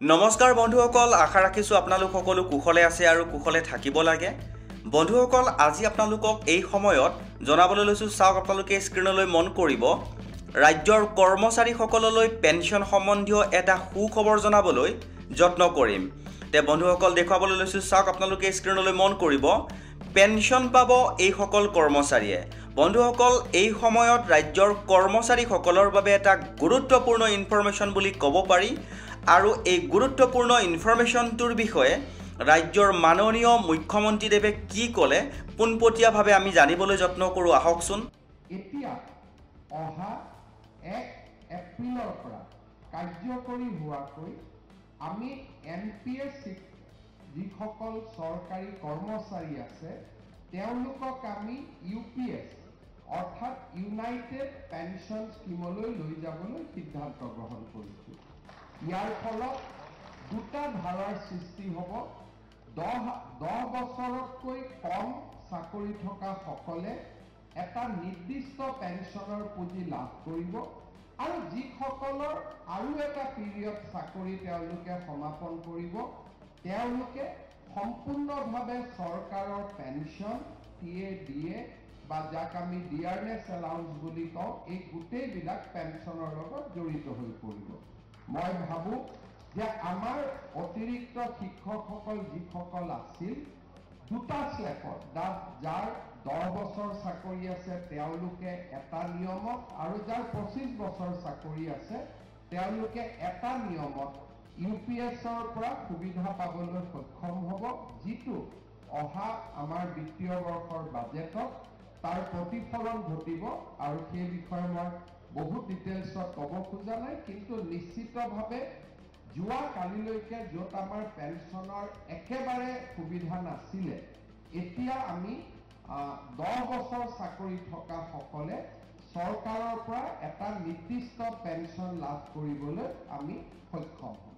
নমস্কাৰ বন্ধুসকল, আশা ৰাখিছোঁ আপোনালোক সকলো কুশলে আছে আৰু কুশলে থাকিব লাগে। বন্ধুসকল, আজি আপোনালোকক এই সময়ত জনাবলৈ লৈছোঁ, চাওক আপোনালোকে স্ক্ৰীনলৈ মন কৰিব। ৰাজ্যৰ কৰ্মচাৰীসকললৈ পেঞ্চন সম্বন্ধীয় এটা সুখবৰ জনাবলৈ যত্ন কৰিম। বন্ধুসকল দেখুৱাবলৈ লৈছোঁ, চাওক আপোনালোকে স্ক্ৰীনলৈ মন কৰিব। পেঞ্চন পাব এইসকল কৰ্মচাৰীয়ে। বন্ধুসকল, এই সময়ত ৰাজ্যৰ কৰ্মচাৰীসকলৰ বাবে এটা গুৰুত্বপূৰ্ণ ইনফৰমেশ্যন বুলি ক'ব পাৰি। আৰু এই গুৰুত্বপূৰ্ণ ইনফৰমেশ্যনটোৰ বিষয়ে ৰাজ্যৰ মাননীয় মুখ্যমন্ত্ৰীদেৱে কি ক'লে পোনপটীয়াভাৱে আমি জানিবলৈ যত্ন কৰোঁ। আহকচোন। এতিয়া অহা 1 এপ্ৰিলৰ পৰা কাৰ্যকৰী হোৱাকৈ আমি NPS যিসকল চৰকাৰী কৰ্মচাৰী আছে তেওঁলোকক আমি UPS অৰ্থাৎ ইউনাইটেড পেঞ্চন স্কিমলৈ লৈ যাবলৈ সিদ্ধান্ত গ্ৰহণ কৰিছোঁ। ইয়াৰ ফলত দুটা ধাৰাৰ সৃষ্টি হ'ব। 10 বছৰতকৈ কম চাকৰি থকা সকলে এটা নিৰ্দিষ্ট পেঞ্চনৰ পুঁজি লাভ কৰিব আৰু যিসকলৰ আৰু এটা পিৰিয়ড চাকৰি তেওঁলোকে সমাপন কৰিব তেওঁলোকে সম্পূৰ্ণভাৱে চৰকাৰৰ পেঞ্চন TADA বা যাক আমি ডিয়াৰনেছ এলাউন্স বুলি কওঁ, এই গোটেইবিলাক পেঞ্চনৰ লগত জড়িত হৈ পৰিব। মই ভাবোঁ যে আমাৰ অতিৰিক্ত শিক্ষকসকল যিসকল আছিল দুটা স্লেপত যাৰ 10 বছৰ চাকৰি আছে তেওঁলোকে এটা নিয়মত আৰু যাৰ 25 বছৰ চাকৰি আছে তেওঁলোকে এটা নিয়মত UPSৰ পৰা সুবিধা পাবলৈ সক্ষম হ'ব, যিটো অহা আমাৰ বিত্তীয় বৰ্ষৰ বাজেটত তাৰ প্ৰতিফলন ঘটিব। আৰু সেই বিষয়ে মই বহুত ডিটেইলছত ক'ব খোজা নাই, কিন্তু নিশ্চিতভাৱে যোৱা কালিলৈকে য'ত আমাৰ পেঞ্চনৰ একেবাৰে সুবিধা নাছিলে, এতিয়া আমি 10 বছৰ চাকৰি থকা সকলে চৰকাৰৰ পৰা এটা নিৰ্দিষ্ট পেঞ্চন লাভ কৰিবলৈ আমি সক্ষম হ'ম।